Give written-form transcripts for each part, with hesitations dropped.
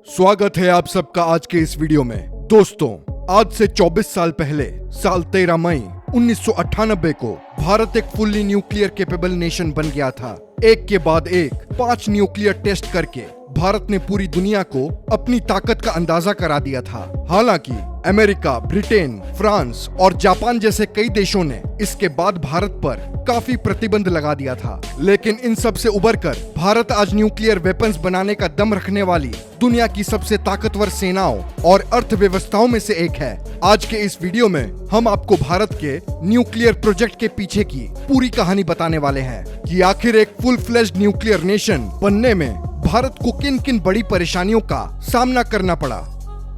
स्वागत है आप सबका आज के इस वीडियो में। दोस्तों, आज से 24 साल पहले साल 13 मई 1998 को भारत एक फुल्ली न्यूक्लियर कैपेबल नेशन बन गया था। एक के बाद एक 5 न्यूक्लियर टेस्ट करके भारत ने पूरी दुनिया को अपनी ताकत का अंदाजा करा दिया था। हालांकि अमेरिका, ब्रिटेन, फ्रांस और जापान जैसे कई देशों ने इसके बाद भारत पर काफी प्रतिबंध लगा दिया था, लेकिन इन सब से उबरकर भारत आज न्यूक्लियर वेपन्स बनाने का दम रखने वाली दुनिया की सबसे ताकतवर सेनाओं और अर्थव्यवस्थाओं में से एक है। आज के इस वीडियो में हम आपको भारत के न्यूक्लियर प्रोजेक्ट के पीछे की पूरी कहानी बताने वाले हैं कि आखिर एक फुल फ्लेज्ड न्यूक्लियर नेशन बनने में भारत को किन किन बड़ी परेशानियों का सामना करना पड़ा।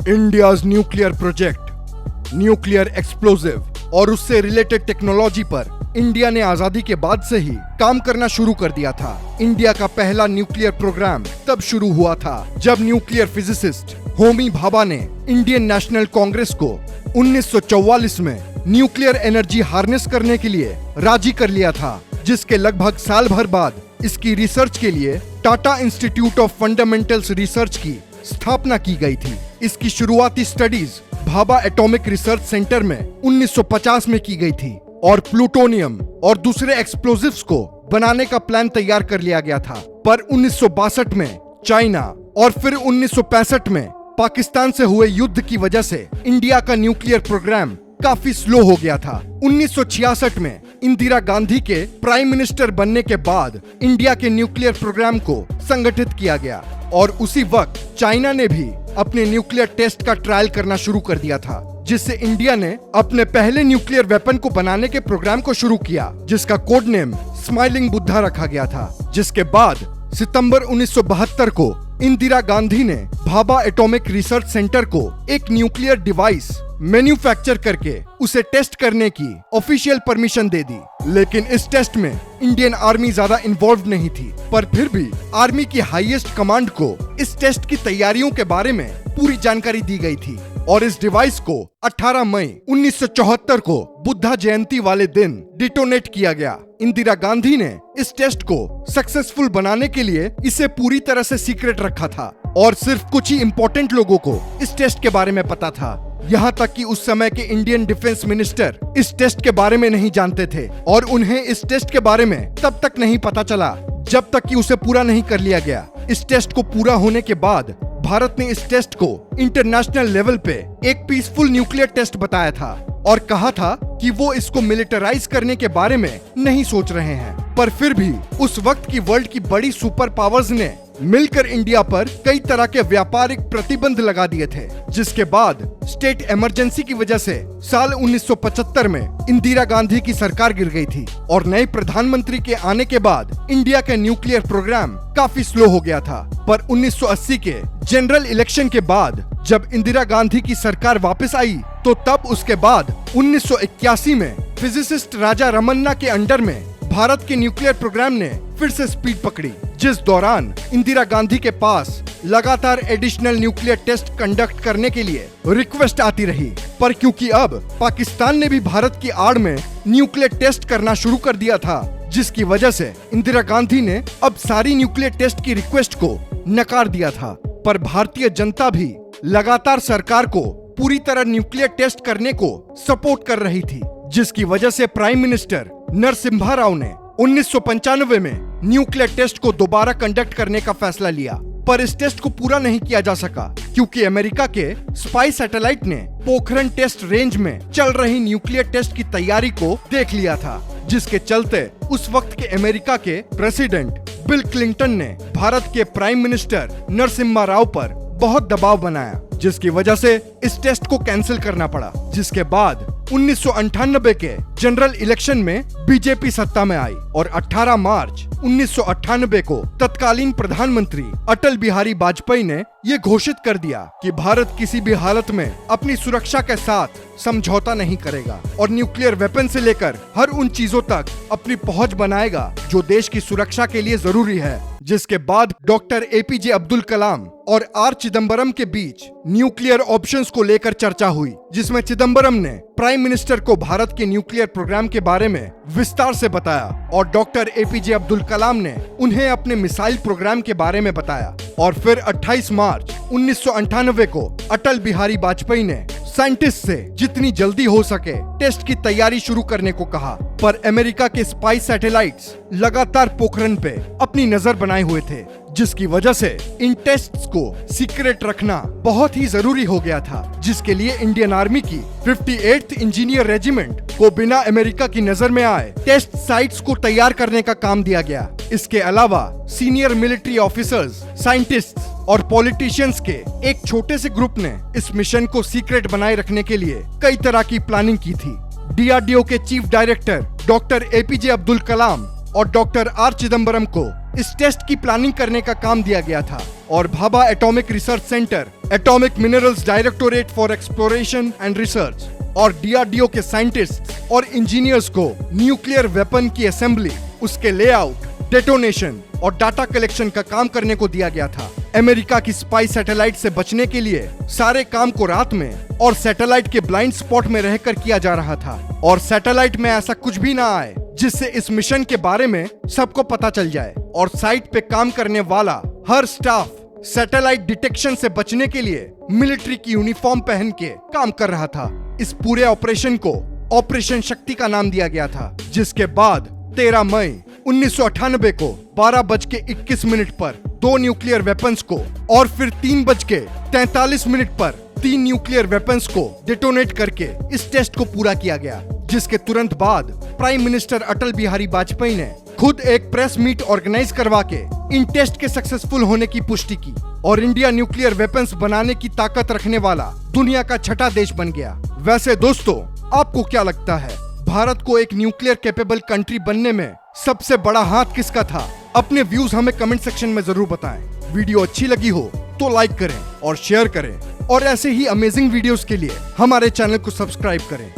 India's nuclear project, nuclear explosive और उससे रिलेटेड टेक्नोलॉजी पर इंडिया ने आजादी के बाद से ही काम करना शुरू कर दिया था। इंडिया का पहला न्यूक्लियर प्रोग्राम तब शुरू हुआ था जब न्यूक्लियर फिजिसिस्ट होमी भाभा ने इंडियन नेशनल कांग्रेस को 1944 में न्यूक्लियर एनर्जी हार्नेस करने के लिए राजी कर लिया था, जिसके लगभग साल भर बाद इसकी रिसर्च के लिए Tata institute of fundamentals research की स्थापना की गई थी। इसकी शुरुआती studies Bhabha atomic research centre में 1950 में की गई थी और प्लूटोनियम और दूसरे एक्सप्लोजिव्स को बनाने का प्लान तैयार कर लिया गया था। पर 1962 में चाइना और फिर 1965 में पाकिस्तान से हुए युद्ध की वजह से इंडिया का न्यूक्लियर प्रोग्राम काफी स्लो हो गया था। 1966 में इंदिरा गांधी के प्राइम मिनिस्टर बनने के बाद इंडिया के न्यूक्लियर प्रोग्राम को संगठित किया गया और उसी वक्त चाइना ने भी अपने न्यूक्लियर टेस्ट का ट्रायल करना शुरू कर दिया था, जिससे इंडिया ने अपने पहले न्यूक्लियर वेपन को बनाने के प्रोग्राम को शुरू किया, जिसका कोड नेम स्माइलिंग बुद्धा रखा गया था। जिसके बाद सितंबर 1972 को इंदिरा गांधी ने भाभा एटॉमिक रिसर्च सेंटर को एक न्यूक्लियर डिवाइस मैन्युफैक्चर करके उसे टेस्ट करने की ऑफिशियल परमिशन दे दी। लेकिन इस टेस्ट में इंडियन आर्मी ज्यादा इन्वॉल्व नहीं थी, पर फिर भी आर्मी की हाईएस्ट कमांड को इस टेस्ट की तैयारियों के बारे में पूरी जानकारी दी गई थी और इस डिवाइस को 18 मई 1974 को बुद्धा जयंती वाले दिन डिटोनेट किया गया। इंदिरा गांधी ने इस टेस्ट को सक्सेसफुल बनाने के लिए इसे पूरी तरह से सीक्रेट रखा था और सिर्फ कुछ ही इम्पोर्टेंट लोगों को इस टेस्ट के बारे में पता था। यहाँ तक कि उस समय के इंडियन डिफेंस मिनिस्टर इस टेस्ट के बारे में नहीं जानते थे और उन्हें इस टेस्ट के बारे में तब तक नहीं पता चला जब तक कि उसे पूरा नहीं कर लिया गया। इस टेस्ट को पूरा होने के बाद भारत ने इस टेस्ट को इंटरनेशनल लेवल पे एक पीसफुल न्यूक्लियर टेस्ट बताया था और कहा था कि वो इसको मिलिटराइज करने के बारे में नहीं सोच रहे हैं। पर फिर भी उस वक्त की वर्ल्ड की बड़ी सुपर पावर्स ने मिलकर इंडिया पर कई तरह के व्यापारिक प्रतिबंध लगा दिए थे, जिसके बाद स्टेट इमरजेंसी की वजह से साल 1975 में इंदिरा गांधी की सरकार गिर गई थी और नए प्रधानमंत्री के आने के बाद इंडिया का न्यूक्लियर प्रोग्राम काफी स्लो हो गया था। पर 1980 के जनरल इलेक्शन के बाद जब इंदिरा गांधी की सरकार वापस आई तो तब उसके बाद 1981 में फिजिसिस्ट राजा रमन्ना के अंडर में भारत के न्यूक्लियर प्रोग्राम ने फिर से स्पीड पकड़ी, जिस दौरान इंदिरा गांधी के पास लगातार एडिशनल न्यूक्लियर टेस्ट कंडक्ट करने के लिए रिक्वेस्ट आती रही। पर क्योंकि अब पाकिस्तान ने भी भारत की आड़ में न्यूक्लियर टेस्ट करना शुरू कर दिया था, जिसकी वजह से इंदिरा गांधी ने अब सारी न्यूक्लियर टेस्ट की रिक्वेस्ट को नकार दिया था। पर भारतीय जनता भी लगातार सरकार को पूरी तरह न्यूक्लियर टेस्ट करने को सपोर्ट कर रही थी, जिसकी वजह से प्राइम मिनिस्टर नरसिम्हा राव ने 1995 में न्यूक्लियर टेस्ट को दोबारा कंडक्ट करने का फैसला लिया। पर इस टेस्ट को पूरा नहीं किया जा सका क्योंकि अमेरिका के स्पाई सैटेलाइट ने पोखरण टेस्ट रेंज में चल रही न्यूक्लियर टेस्ट की तैयारी को देख लिया था, जिसके चलते उस वक्त के अमेरिका के प्रेसिडेंट बिल क्लिंटन ने भारत के प्राइम मिनिस्टर नरसिम्हा राव पर बहुत दबाव बनाया, जिसकी वजह से इस टेस्ट को कैंसिल करना पड़ा। जिसके बाद 1998 के जनरल इलेक्शन में बीजेपी सत्ता में आई और 18 मार्च 1998 को तत्कालीन प्रधानमंत्री अटल बिहारी वाजपेयी ने ये घोषित कर दिया कि भारत किसी भी हालत में अपनी सुरक्षा के साथ समझौता नहीं करेगा और न्यूक्लियर वेपन से लेकर हर उन चीजों तक अपनी पहुंच बनाएगा जो देश की सुरक्षा के लिए जरूरी है, जिसके बाद डॉक्टर एपीजे अब्दुल कलाम और आर चिदम्बरम के बीच न्यूक्लियर ऑप्शंस को लेकर चर्चा हुई, जिसमें चिदम्बरम ने प्राइम मिनिस्टर को भारत के न्यूक्लियर प्रोग्राम के बारे में विस्तार से बताया और डॉक्टर एपीजे अब्दुल कलाम ने उन्हें अपने मिसाइल प्रोग्राम के बारे में बताया। और फिर 28 मार्च 1998 को अटल बिहारी वाजपेयी ने साइंटिस्ट से जितनी जल्दी हो सके टेस्ट की तैयारी शुरू करने को कहा, पर अमेरिका के स्पाई सैटेलाइट्स लगातार पोखरण पे अपनी नजर बनाए हुए थे, जिसकी वजह से इन टेस्ट्स को सीक्रेट रखना बहुत ही जरूरी हो गया था, जिसके लिए इंडियन आर्मी की 58th इंजीनियर रेजिमेंट को बिना अमेरिका की नजर में आए टेस्ट साइट्स को तैयार करने का काम दिया गया। इसके अलावा सीनियर मिलिट्री ऑफिसर्स, साइंटिस्ट्स और पॉलिटिशियंस के एक छोटे से ग्रुप ने इस मिशन को सीक्रेट बनाए रखने के लिए कई तरह की प्लानिंग की थी। डीआरडीओ के chief director doctor APJ Abdul Kalam और डॉक्टर आर चिदम्बरम को इस टेस्ट की प्लानिंग करने का काम दिया गया था और Bhabha atomic research centre, atomic minerals directorate for exploration and research और डीआरडीओ के साइंटिस्ट्स और इंजीनियर्स को न्यूक्लियर वेपन की असेंबली, उसके लेआउट, डेटोनेशन और डाटा कलेक्शन का काम करने को दिया गया था। अमेरिका की स्पाई सैटेलाइट से बचने के लिए सारे काम को रात में और सैटेलाइट के ब्लाइंड स्पॉट में रहकर किया जा रहा था और सैटेलाइट में ऐसा कुछ भी ना आए जिससे इस मिशन के बारे में सबको पता चल जाए। और साइट पे काम करने वाला हर स्टाफ सैटेलाइट डिटेक्शन से बचने के लिए मिलिट्री की यूनिफॉर्म पहन के काम कर रहा था। इस पूरे ऑपरेशन को ऑपरेशन शक्ति का नाम दिया गया था, जिसके बाद 13 मई 1998 को 12:21 पर 2 न्यूक्लियर वेपन्स को और फिर 3:43 पर 3 न्यूक्लियर वेपन्स को डेटोनेट करके इस टेस्ट को पूरा किया गया, जिसके तुरंत बाद प्राइम मिनिस्टर अटल बिहारी वाजपेयी ने खुद एक प्रेस मीट ऑर्गेनाइज करवा के इन टेस्ट के सक्सेसफुल होने की पुष्टि की और इंडिया न्यूक्लियर वेपन्स बनाने की ताकत रखने वाला दुनिया का छठा देश बन गया। वैसे दोस्तों, आपको क्या लगता है, भारत को एक न्यूक्लियर कैपेबल कंट्री बनने में सबसे बड़ा हाथ किसका था? अपने व्यूज हमें कमेंट सेक्शन में जरूर बताएं। वीडियो अच्छी लगी हो तो लाइक करें और शेयर करें और ऐसे ही अमेजिंग वीडियोस के लिए हमारे चैनल को सब्सक्राइब करें।